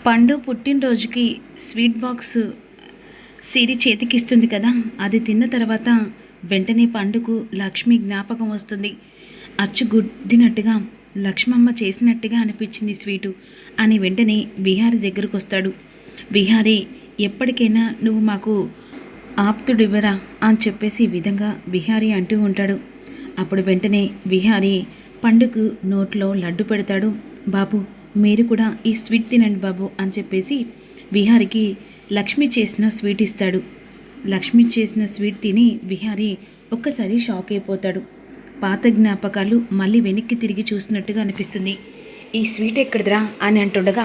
పండు పుట్టినరోజుకి sweet box సిరి చేతికిస్తుంది కదా. అది తిన్న తర్వాత వెంటనే పండుకు లక్ష్మి జ్ఞాపకం వస్తుంది. అచ్చు గుద్దినట్టుగా లక్ష్మమ్మ చేసినట్టుగా అనిపించింది స్వీటు అని వెంటనే విహారి దగ్గరకు వస్తాడు. విహారీ, ఎప్పటికైనా నువ్వు మాకు ఆప్తుడివ్వరా అని చెప్పేసి ఈ విధంగా విహారీ అంటూ ఉంటాడు. అప్పుడు వెంటనే విహారీ పండుకు నోట్లో లడ్డు పెడతాడు. బాబు, మీరు కూడా ఈ స్వీట్ తినండి బాబు అని చెప్పేసి విహారికి లక్ష్మి చేసిన స్వీట్ ఇస్తాడు. లక్ష్మి చేసిన స్వీట్ తిని విహారీ ఒక్కసారి షాక్ అయిపోతాడు. పాత జ్ఞాపకాలు మళ్ళీ వెనక్కి తిరిగి చూసినట్టుగా అనిపిస్తుంది. ఈ స్వీట్ ఎక్కడిదిరా అని అంటుండగా,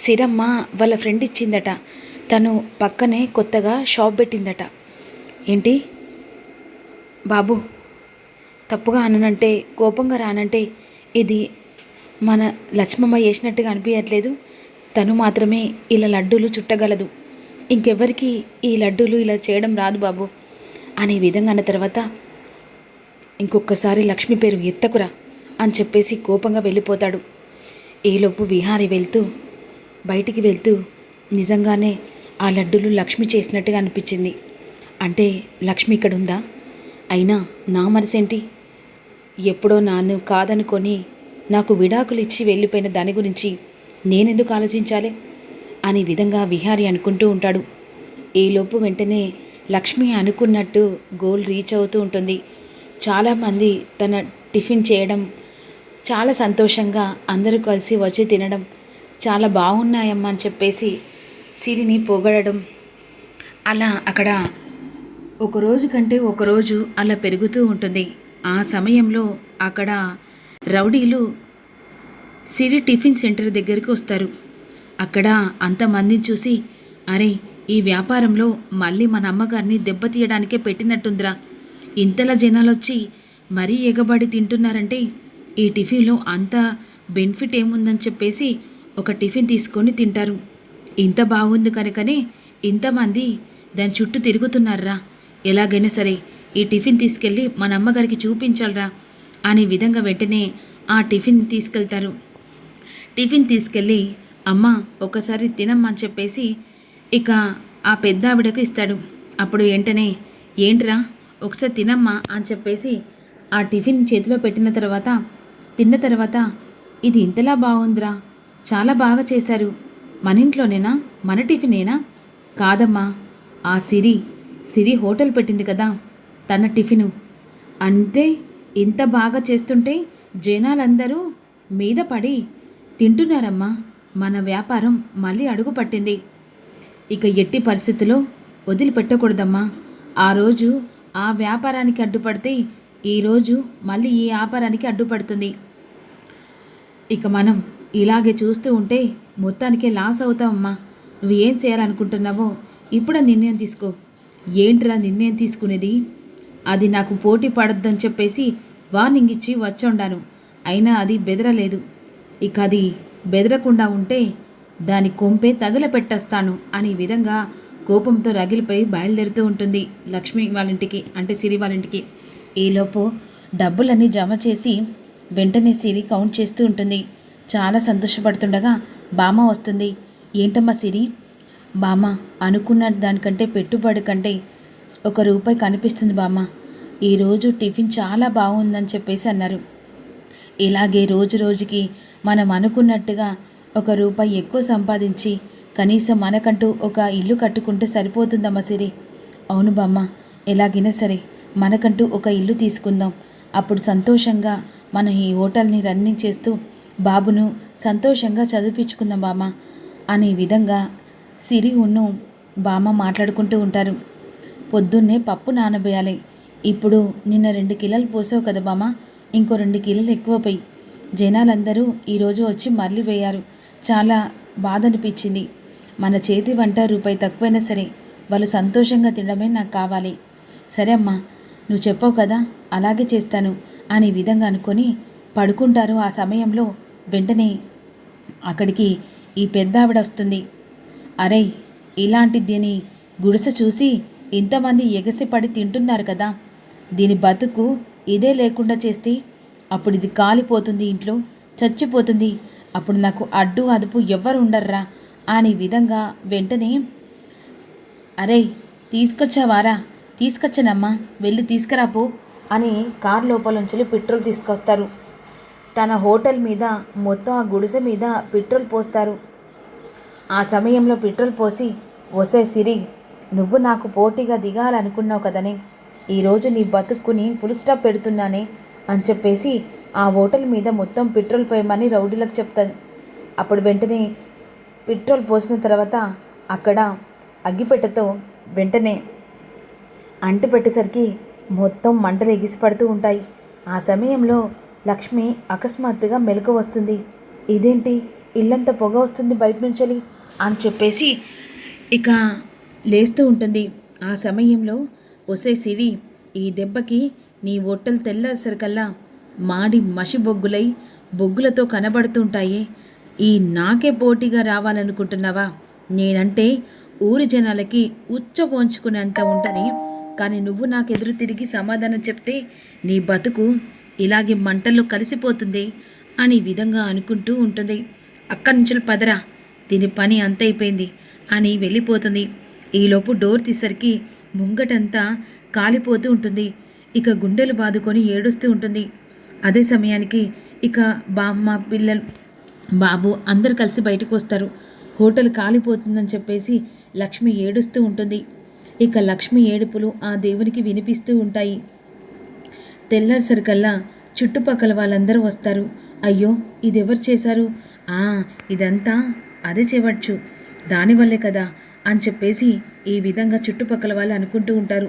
సిరమ్మ వాళ్ళ ఫ్రెండ్ ఇచ్చిందట, తను పక్కనే కొత్తగా షాప్ పెట్టిందట. ఏంటి బాబు, తప్పుగా అననంటే, కోపంగా రానంటే, ఇది మన లక్ష్మమ్మ చేసినట్టుగా అనిపించట్లేదు. తను మాత్రమే ఇలా లడ్డూలు చుట్టగలదు, ఇంకెవ్వరికి ఈ లడ్డూలు ఇలా చేయడం రాదు బాబు అనే విధంగా అన్న తర్వాత, ఇంకొకసారి లక్ష్మి పేరు ఎత్తకురా అని చెప్పేసి కోపంగా వెళ్ళిపోతాడు. ఈలోపు విహారీ బయటికి వెళ్తూ నిజంగానే ఆ లడ్డూలు లక్ష్మి చేసినట్టుగా అనిపించింది. అంటే లక్ష్మి ఇక్కడ ఉందా? అయినా నా మనసేంటి, ఎప్పుడో నాన్ను కాదనుకొని నాకు విడాకులు ఇచ్చి వెళ్ళిపోయిన దాని గురించి నేనెందుకు ఆలోచించాలి అనే విధంగా విహారీ అనుకుంటూ ఉంటాడు. ఈలోపు వెంటనే లక్ష్మి అనుకున్నట్టు గోల్ రీచ్ అవుతూ ఉంటుంది. చాలామంది తన టిఫిన్ చేయడం, చాలా సంతోషంగా అందరూ కలిసి వచ్చి తినడం, చాలా బాగున్నాయమ్మా అని చెప్పేసి సిరిని పొగడడం, అలా అక్కడ ఒకరోజు కంటే ఒకరోజు అలా పెరుగుతూ ఉంటుంది. ఆ సమయంలో అక్కడ రౌడీలు సిరి టిఫిన్ సెంటర్ దగ్గరికి వస్తారు. అక్కడ అంతమందిని చూసి, అరే ఈ వ్యాపారంలో మళ్ళీ మన అమ్మగారిని దెబ్బతీయడానికే పెట్టినట్టుందిరా, ఇంతలా జనాలు వచ్చి మరీ ఎగబడి తింటున్నారంటే ఈ టిఫిన్లో అంత బెనిఫిట్ ఏముందని చెప్పేసి ఒక టిఫిన్ తీసుకొని తింటారు. ఇంత బాగుంది కనుకనే ఇంతమంది దాని చుట్టూ తిరుగుతున్నారా, ఎలాగైనా సరే ఈ టిఫిన్ తీసుకెళ్ళి మన అమ్మగారికి చూపించాలరా అనే విధంగా వెంటనే ఆ టిఫిన్ తీసుకెళ్తారు. టిఫిన్ తీసుకెళ్ళి అమ్మ ఒకసారి తినమ్మా అని చెప్పేసి ఇక ఆ పెద్ద ఆవిడకు ఇస్తాడు. అప్పుడు వెంటనే ఏంట్రా ఒకసారి తినమ్మా అని చెప్పేసి ఆ టిఫిన్ చేతిలో పెట్టిన తర్వాత తిన్న తర్వాత, ఇది ఇంతలా బాగుందిరా, చాలా బాగా చేశారు, మన ఇంట్లోనేనా, మన టిఫినేనా? కాదమ్మా, ఆ సిరి హోటల్ పెట్టింది కదా తన టిఫిను, అంటే ఇంత బాగా చేస్తుంటే జనాలందరూ మీద పడి తింటున్నారమ్మా, మన వ్యాపారం మళ్ళీ అడుగు పట్టింది, ఇక ఎట్టి పరిస్థితిలో వదిలిపెట్టకూడదమ్మా. ఆ రోజు ఆ వ్యాపారానికి అడ్డుపడితే ఈరోజు మళ్ళీ ఈ వ్యాపారానికి అడ్డుపడుతుంది. ఇక మనం ఇలాగే చూస్తూ ఉంటే మొత్తానికే లాస్ అవుతామమ్మా. నువ్వు ఏం చేయాలనుకుంటున్నావో ఇప్పుడు నిర్ణయం తీసుకో. ఏంట్రా నిర్ణయం తీసుకునేది? అది నాకు పోటీ పడొద్దని చెప్పేసి వార్నింగ్ ఇచ్చి వచ్చుండాను, అయినా అది బెదరలేదు. ఇక అది బెదరకుండా ఉంటే దాని కొంపే తగలపెట్టేస్తాను అనే విధంగా కోపంతో రగిలిపోయి బయలుదేరుతూ ఉంటుంది లక్ష్మి వాళ్ళింటికి, అంటే సిరి వాళ్ళింటికి. ఈలోపు డబ్బులన్నీ జమ చేసి వెంటనే సిరి కౌంట్ చేస్తూ ఉంటుంది. చాలా సంతోషపడుతుండగా బామ్మ వస్తుంది. ఏంటమ్మా సిరి? బామ్మ, అనుకున్న దానికంటే పెట్టుబడి కంటే ₹1 కనిపిస్తుంది బామ్మ. ఈరోజు టిఫిన్ చాలా బాగుందని చెప్పేసి అన్నారు. ఇలాగే రోజు రోజుకి మనం అనుకున్నట్టుగా ₹1 ఎక్కువ సంపాదించి కనీసం మనకంటూ ఒక ఇల్లు కట్టుకుంటే సరిపోతుందమ్మా సిరి. అవును బామ్మ, ఎలాగైనా సరే మనకంటూ ఒక ఇల్లు తీసుకుందాం, అప్పుడు సంతోషంగా మనం ఈ హోటల్ని రన్నింగ్ చేస్తూ బాబును సంతోషంగా చదివించుకుందాం బామ్మ అనే విధంగా సిరి ఉన్ను బామ్మ మాట్లాడుకుంటూ ఉంటారు. పొద్దున్నే పప్పు నానబోయాలి, ఇప్పుడు నిన్న 2 కిలోలు పోసావు కదా బామ్మ, ఇంకో 2 కిలోలు ఎక్కువ పోయి, జనాలందరూ ఈరోజు వచ్చి మరలి వేయారు, చాలా బాధ అనిపించింది. మన చేతి వంట ₹1 తక్కువైనా సరే వాళ్ళు సంతోషంగా తినడమే నాకు కావాలి. సరే అమ్మా, నువ్వు చెప్పావు కదా, అలాగే చేస్తాను అనే విధంగా అనుకొని పడుకుంటారు. ఆ సమయంలో వెంటనే అక్కడికి ఈ పెద్ద ఆవిడ వస్తుంది. అరే, ఇలాంటి దీని గుడిసె చూసి ఇంతమంది ఎగసిపడి తింటున్నారు కదా, దీని బతుకు ఇదే లేకుండా చేస్తే అప్పుడు ఇది కాలిపోతుంది, ఇంట్లో చచ్చిపోతుంది, అప్పుడు నాకు అడ్డు అదుపు ఎవ్వరు ఉండర్రా అని విధంగా వెంటనే అరే తీసుకొచ్చావారా, తీసుకొచ్చానమ్మా, వెళ్ళి తీసుకురాపో అని కార్ లోపల పెట్రోల్ తీసుకొస్తారు. తన హోటల్ మీద మొత్తం ఆ గుడిసె మీద పెట్రోల్ పోస్తారు. ఆ సమయంలో పెట్రోల్ పోసి, ఒసే సిరి, నువ్వు నాకు పోటీగా దిగాలనుకున్నావు కదనే, ఈరోజు నీ బతుక్కుని ఫుల్ స్టాప్ పెడుతున్నానే అని చెప్పేసి ఆ హోటల్ మీద మొత్తం పెట్రోల్ పోయమని రౌడీలకు చెప్తాను. అప్పుడు వెంటనే పెట్రోల్ పోసిన తర్వాత అక్కడ అగ్గిపెట్టెతో వెంటనే అంటు పెట్టేసరికి మొత్తం మంటలు ఎగిసిపడుతూ ఉంటాయి. ఆ సమయంలో లక్ష్మి అకస్మాత్తుగా మెలకు వస్తుంది. ఇదేంటి, ఇల్లంతా పొగ వస్తుంది బయట నుంచి అని చెప్పేసి ఇక లేస్తూ ఉంటుంది. ఆ సమయంలో ఒసే సిరి, ఈ దెబ్బకి నీ ఒట్టలు తెల్లేసరికల్లా మాడి మసి బొగ్గులై బొగ్గులతో కనబడుతుంటాయే, ఈ నాకే పోటీగా రావాలనుకుంటున్నావా? నేనంటే ఊరి జనాలకి ఉచ్చపోంచుకునేంత ఉంటుంది, కానీ నువ్వు నాకెదురు తిరిగి సమాధానం చెప్తే నీ బతుకు ఇలాగే మంటల్లో కలిసిపోతుంది అని విధంగా అనుకుంటూ ఉంటుంది. అక్కడి నుంచి పదరా, దీని పని అంతైపోయింది అని వెళ్ళిపోతుంది. ఈలోపు డోర్ తీసరికి ముంగటంతా కాలిపోతూ ఉంటుంది. ఇక గుండెలు బాదుకొని ఏడుస్తూ ఉంటుంది. అదే సమయానికి ఇక బామ్మ, పిల్లలు, బాబు అందరు కలిసి బయటకు వస్తారు. హోటల్ కాలిపోతుందని చెప్పేసి లక్ష్మి ఏడుస్తూ ఉంటుంది. ఇక లక్ష్మి ఏడుపులు ఆ దేవునికి వినిపిస్తూ ఉంటాయి. తెల్లారిసరికల్లా చుట్టుపక్కల వాళ్ళందరూ వస్తారు. అయ్యో, ఇది ఎవరు చేశారు? ఇదంతా అదే చేయవచ్చు, దానివల్లే కదా అని చెప్పేసి ఈ విధంగా చుట్టుపక్కల వాళ్ళు అనుకుంటూ ఉంటారు.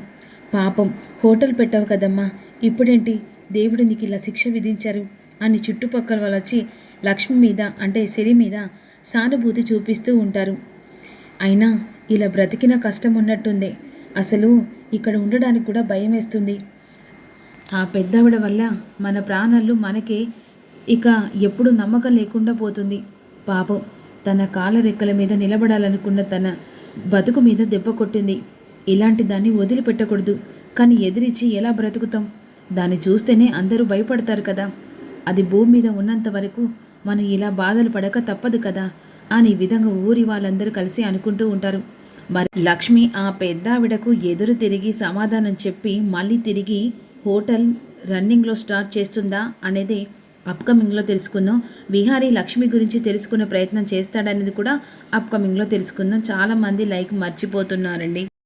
పాపం, హోటల్ పెట్టావు కదమ్మా, ఇప్పుడేంటి దేవుడు నీకు ఇలా శిక్ష విధించారు అని చుట్టుపక్కల వాళ్ళు వచ్చి లక్ష్మి మీద అంటే సిరి మీద సానుభూతి చూపిస్తూ ఉంటారు. అయినా ఇలా బ్రతికిన కష్టం ఉన్నట్టుంది, అసలు ఇక్కడ ఉండడానికి కూడా భయం వేస్తుంది. ఆ పెద్దవిడ వల్ల మన ప్రాణాలు మనకే ఇక ఎప్పుడు నమ్మకం లేకుండా పోతుంది. పాపం, తన కాళ్ళ రెక్కల మీద నిలబడాలనుకున్న తన బతుకు మీద దెబ్బ కొట్టింది. ఇలాంటి దాన్ని వదిలిపెట్టకూడదు, కానీ ఎదిరించి ఎలా బ్రతుకుతాం? దాన్ని చూస్తేనే అందరూ భయపడతారు కదా, అది భూమి మీద ఉన్నంత వరకు మనం ఇలా బాధలు పడక తప్పదు కదా అని విధంగా ఊరి వాళ్ళందరూ కలిసి అనుకుంటూ ఉంటారు. మరి లక్ష్మి ఆ పెద్దావిడకు ఎదురు తిరిగి సమాధానం చెప్పి మళ్ళీ తిరిగి హోటల్ రన్నింగ్లో స్టార్ట్ చేస్తుందా అనేది అప్కమింగ్లో తెలుసుకుందాం. విహారీ లక్ష్మి గురించి తెలుసుకునే ప్రయత్నం చేస్తాడనేది కూడా అప్కమింగ్లో తెలుసుకుందాం. చాలామంది లైక్ మర్చిపోతున్నారండి.